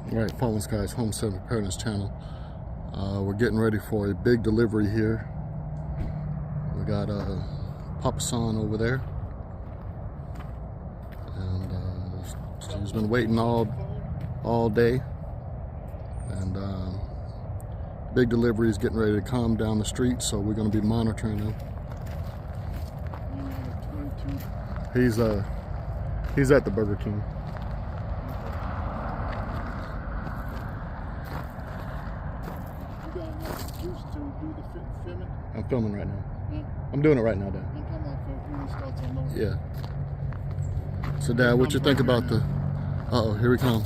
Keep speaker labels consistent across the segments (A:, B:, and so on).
A: Alright, Fallen Skies Homestead Preparedness Channel. We're getting ready for a big delivery here. We got Papa San over there. And she's been waiting all day. And big delivery is getting ready to come down the street, so we're going to be monitoring him. He's at the Burger King. I'm filming right now. Yeah. I'm doing it right now, Dad. Yeah. So, Dad, what you think about the... Uh-oh, here we come.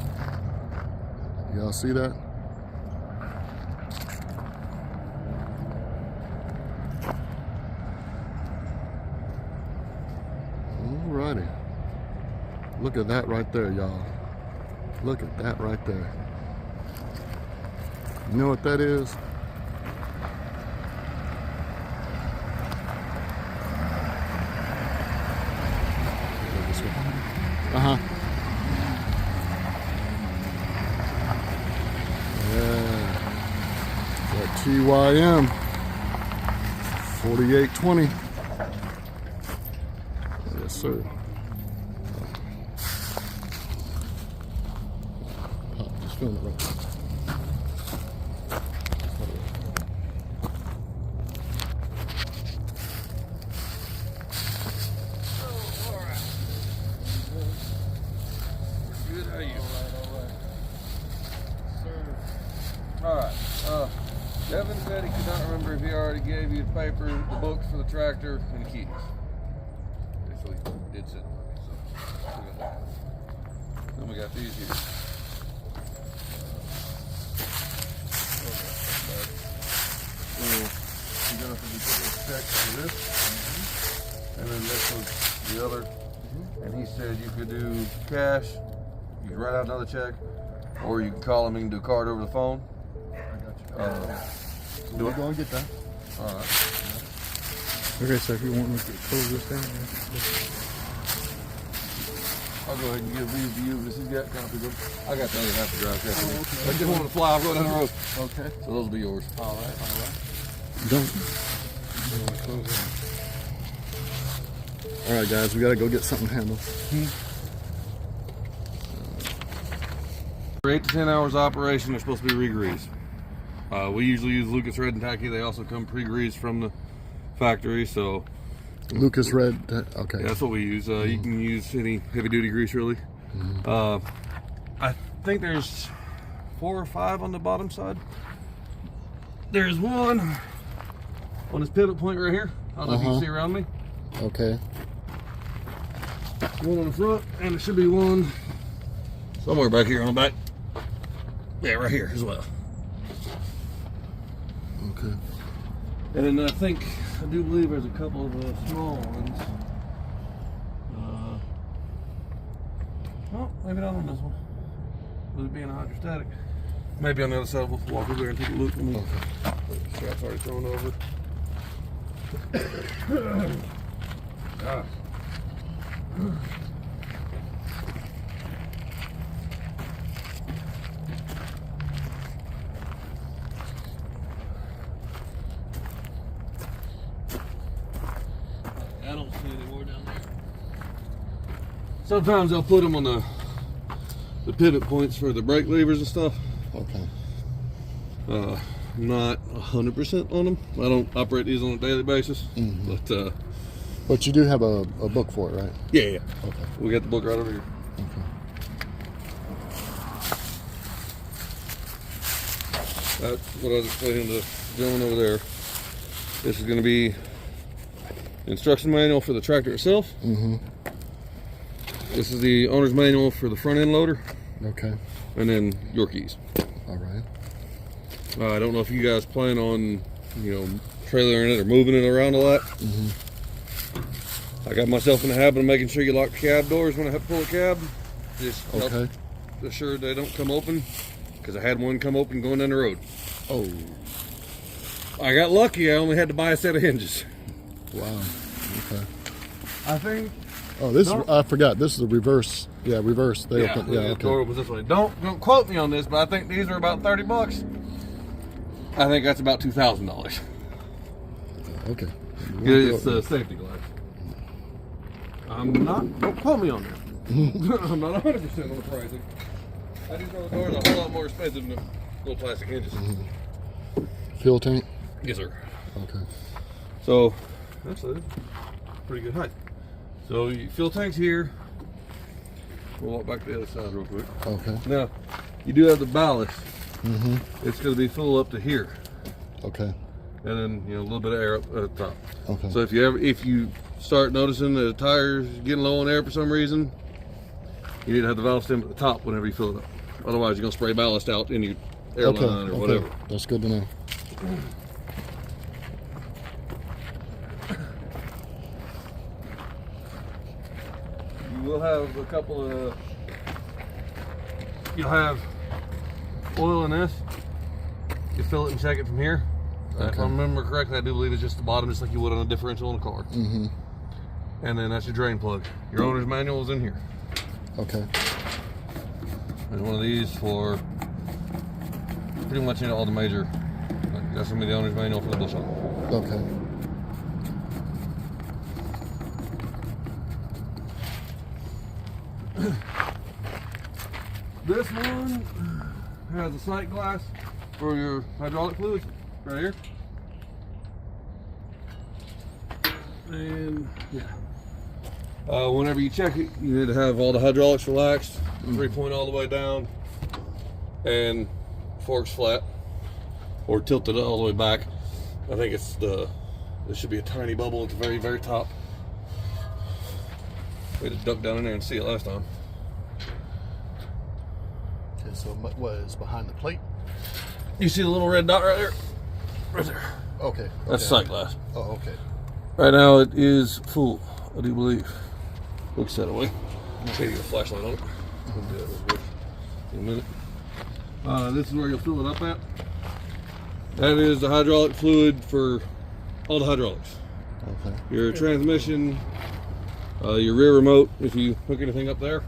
A: Y'all see that? Alrighty. Look at that right there, y'all. Look at that right there. You know what that is? Yeah. That TYM 4820. Yes, sir. Pop, just film it right there.
B: Devin said he could not remember if he already gave you the paper, the books for the tractor, and the keys. So he did send them. So we got that. Then we got these here. You got to put this check for this, and then this was the other. And he said you could do cash, you could write out another check, or you can call him and do a card over the phone.
A: Do we go and get that?
B: Alright.
A: Okay, so if you want me to close this down,
B: I'll go ahead and give these to you. This has got copies of them. I got the other half to drive. I just want to fly. I'll go down the road.
A: Okay.
B: So those will be yours.
A: Alright. Don't. Alright, guys, we gotta go get something handled.
B: For 8 to 10 hours operation, they're supposed to be re-greased. We usually use Lucas Red and Tacky. They also come pre-greased from the factory, so
A: Lucas Red, okay.
B: Yeah, that's what we use. You can use any heavy-duty grease, really. I think there's 4 or 5 on the bottom side. There's one on this pivot point right here. I don't know if you can see around me.
A: Okay.
B: One on the front, and there should be one somewhere back here on the back. Yeah, right here as well.
A: Okay.
B: And then I do believe there's a couple of small ones. Well, maybe not on this one. With it being a hydrostatic. Maybe on the other side. We'll walk over there and take a look. Okay. The strap's already thrown over. Gosh. I don't see any more down there. Sometimes they'll put them on the pivot points for the brake levers and stuff.
A: Okay.
B: Not 100% on them. I don't operate these on a daily basis,
A: but you do have a book for it, right?
B: Yeah.
A: Okay.
B: We got the book right over here.
A: Okay.
B: That's what I was explaining to the gentleman over there. This is going to be instruction manual for the tractor itself. This is the owner's manual for the front end loader.
A: Okay.
B: And then your keys.
A: All right.
B: I don't know if you guys plan on, trailering it or moving it around a lot. I got myself in the habit of making sure you lock the cab doors when I have to pull a cab. Just help assure they don't come open, because I had one come open going down the road.
A: Oh.
B: I got lucky. I only had to buy a set of hinges.
A: Wow. Okay.
B: I think
A: Oh, this is, I forgot. This is a reverse. Yeah, reverse. They open. Yeah,
B: the door opens this way. Don't quote me on this, but I think these are about $30. I think that's about $2,000.
A: Okay.
B: It's a safety glass. Don't quote me on that. I'm not 100% on the pricing. I just know the doors are a whole lot more expensive than little plastic hinges.
A: Fuel tank?
B: Yes, sir.
A: Okay.
B: So, that's a pretty good height. So, your fuel tank's here. We'll walk back to the other side real quick.
A: Okay.
B: Now, you do have the ballast. It's going to be full up to here.
A: Okay.
B: And then, a little bit of air up at the top.
A: Okay.
B: So, if you start noticing the tires getting low on air for some reason, you need to have the valve stem at the top whenever you fill it up. Otherwise, you're going to spray ballast out in your airline or whatever.
A: That's good to know.
B: You will have a couple of... You'll have oil in this. You fill it and check it from here. If I remember correctly, I do believe it's just the bottom, just like you would on a differential in a car. And then that's your drain plug. Your owner's manual is in here.
A: Okay.
B: There's one of these for pretty much all the major. That's gonna be the owner's manual for the bush hog.
A: Okay.
B: This one has a sight glass for your hydraulic fluids right here. And whenever you check it, you need to have all the hydraulics relaxed, 3-point all the way down, and forks flat, or tilted all the way back. I think there should be a tiny bubble at the very, very top. We had to duck down in there and see it last time.
A: Okay, so what is behind the plate?
B: You see the little red dot right there? Right there.
A: Okay.
B: That's sight glass.
A: Oh, okay.
B: Right now it is full, I do believe. Looks that way. I'm going to get a flashlight on it. We'll do that real quick in a minute. This is where you'll fill it up at. That is the hydraulic fluid for all the hydraulics.
A: Okay.
B: Your transmission, your rear remote, if you hook anything up there.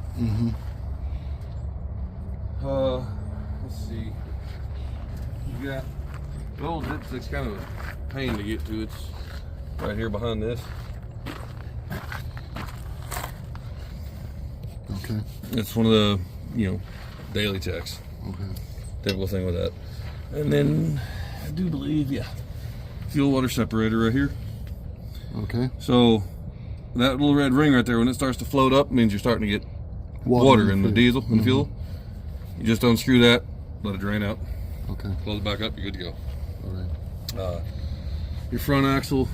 B: Let's see. You got the old dipstick's kind of a pain to get to. It's right here behind this.
A: Okay.
B: It's one of the, daily checks.
A: Okay.
B: Typical thing with that. And then I do believe, fuel water separator right here.
A: Okay.
B: So that little red ring right there, when it starts to float up, means you're starting to get water in the diesel, in the fuel. You just unscrew that, let it drain out.
A: Okay.
B: Close it back up, you're good to go.
A: All right.
B: Your front axle,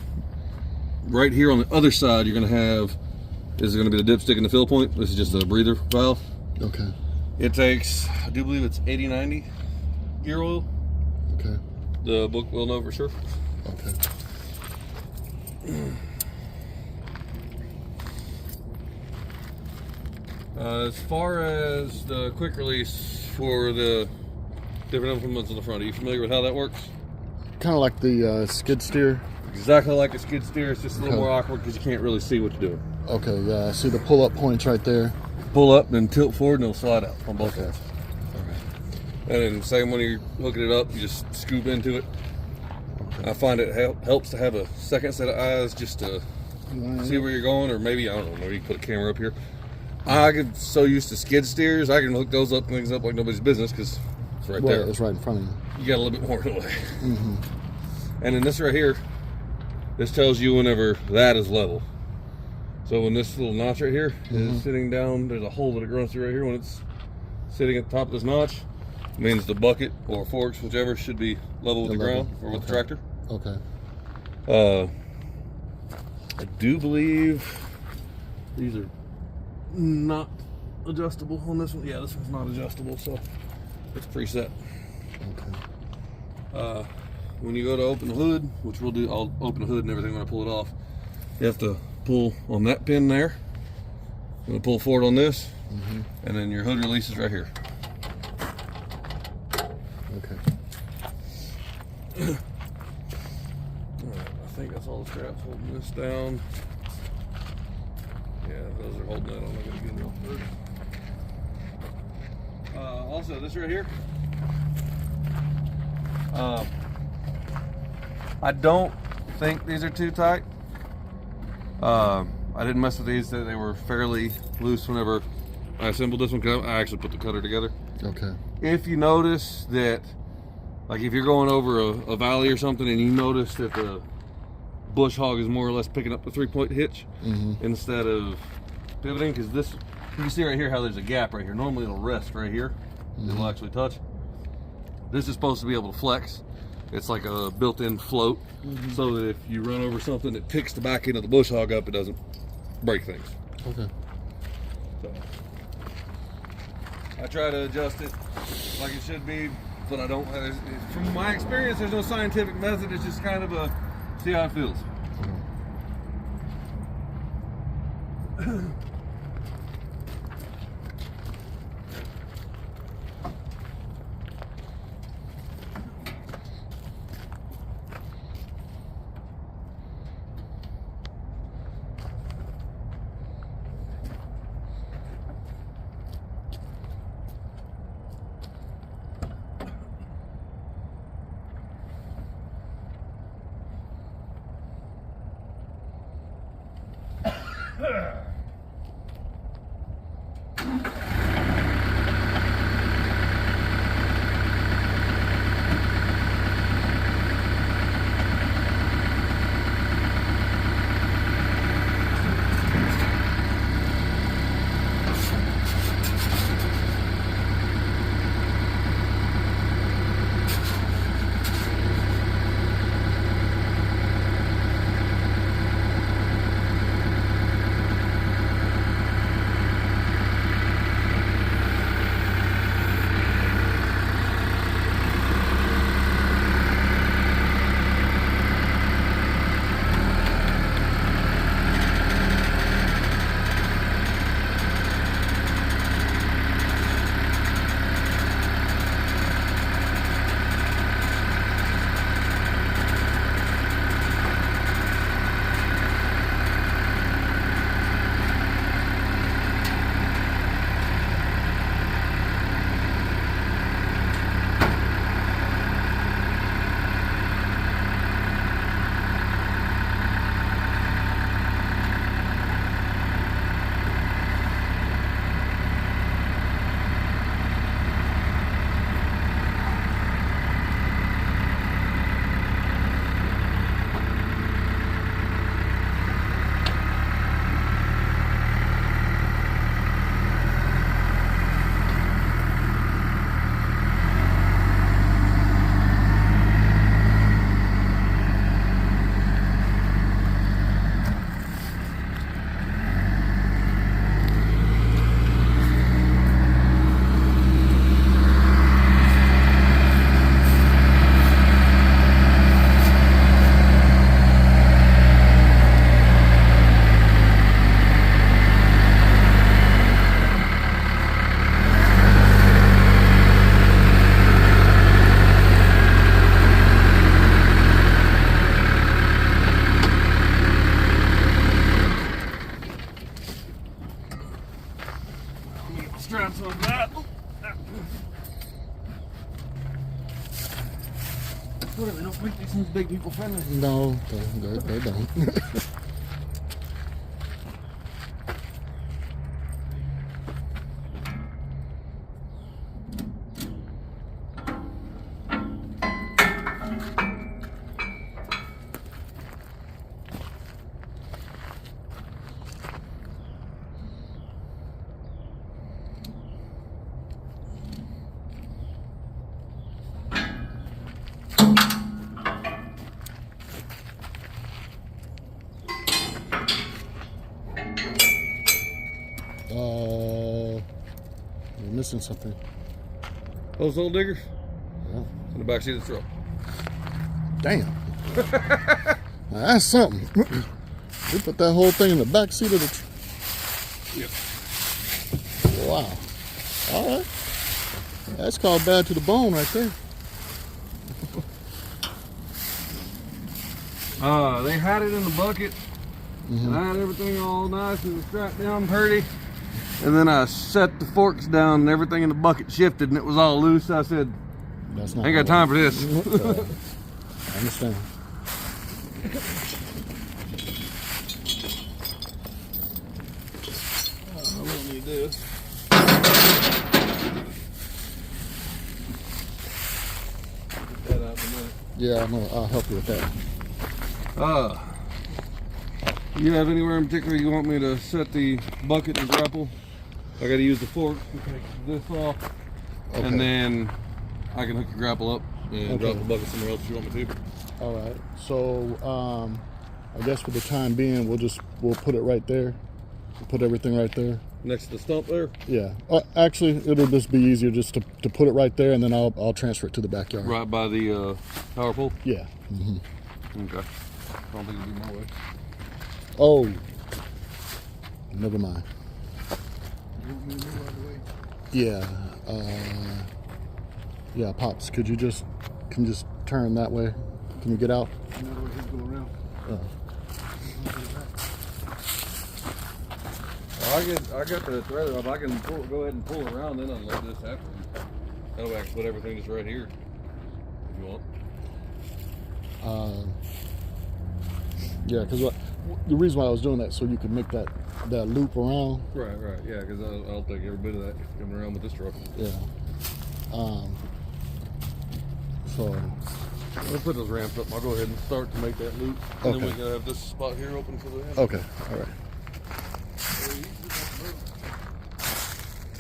B: right here on the other side, you're going to have, this is going to be the dipstick and the fill point. This is just a breather valve. Okay. It takes, I do believe it's 80-90 gear oil. Okay. The book will know for sure. Okay. As far as the quick release for the different implements on the front, are you familiar with how that works?
A: Kind of like the skid steer.
B: Exactly like a skid steer. It's just a little more awkward because you can't really see what you're doing.
A: Okay, yeah, I see the pull-up points right there.
B: Pull up, then tilt forward, and it'll slide out on both sides. And then same when you're hooking it up, you just scoop into it. Okay. I find it helps to have a second set of eyes just to see where you're going, or maybe, I don't know, maybe you put a camera up here. I get so used to skid steers, I can hook those up things up like nobody's business because it's right there.
A: It's right in front of you.
B: You got a little bit more in the way. And then this right here, this tells you whenever that is level. So when this little notch right here is sitting down, there's a hole that it runs through right here. When it's sitting at the top of this notch, it means the bucket or forks, whichever, should be level with the ground or with the tractor. Okay. I do believe these are not adjustable on this one. Yeah, this one's not adjustable, so it's preset. Okay. When you go to open the hood, which we'll do, I'll open the hood and everything when I pull it off. You have to pull on that pin there. I'm going to pull forward on this, and then your hood releases right here. Okay. Alright, I think that's all the straps holding this down. Yeah, Those are holding that on. I'm going to get real first. Also, this right here. I don't think these are too tight. I didn't mess with these. They were fairly loose whenever I assembled this one, because I actually put the cutter together.
A: Okay.
B: If you notice that, like if you're going over a valley or something and you notice that the bush hog is more or less picking up the 3-point hitch instead of pivoting, because this, you can see right here how there's a gap right here. Normally it'll rest right here. It'll actually touch. This is supposed to be able to flex. It's like a built-in float, so that if you run over something that picks the back end of the bush hog up, it doesn't break things.
A: Okay.
B: So I try to adjust it like it should be, but I don't. From my experience, there's no scientific method. It's just kind of a see how it feels. Straps on that. Whatever, they don't make these things big people friendly.
A: No, they don't. We're missing something.
B: Those old diggers?
A: Yeah.
B: In the back seat of the truck.
A: Damn. Now that's something. We put that whole thing in the back seat of the truck.
B: Yep.
A: Wow. All right. That's called bad to the bone right there.
B: They had it in the bucket And I had everything all nice and strapped down pretty. And then I set the forks down and everything in the bucket shifted and it was all loose. I said,
A: That's not
B: I ain't got time for this.
A: I understand.
B: I don't need this. Get that out in a minute.
A: Yeah, I'll help you with that.
B: You have anywhere in particular you want me to set the bucket and grapple? I got to use the fork to take this off, and then I can hook the grapple up and drop the bucket somewhere else if you want me to.
A: All right. So I guess for the time being, we'll put it right there. We'll put everything right there.
B: Next to the stump there?
A: Yeah. Actually, it'll just be easier just to put it right there, and then I'll transfer it to the backyard.
B: Right by the power pole?
A: Yeah.
B: Okay. I don't think it'll be my way.
A: Oh. Never mind. Yeah. Yeah, Pops, can you just turn that way? Can you get out?
B: Another way he's going around. I got the threader up. I can go ahead and pull it around, then unload this after. That way I can put everything just right here if you want.
A: Yeah, because the reason why I was doing that so you could make that loop around.
B: Right, yeah, because I'll take every bit of that coming around with this truck.
A: Yeah. So
B: let's put those ramps up. I'll go ahead and start to make that loop, and then we can have this spot here open for the ramp.
A: Okay, all right.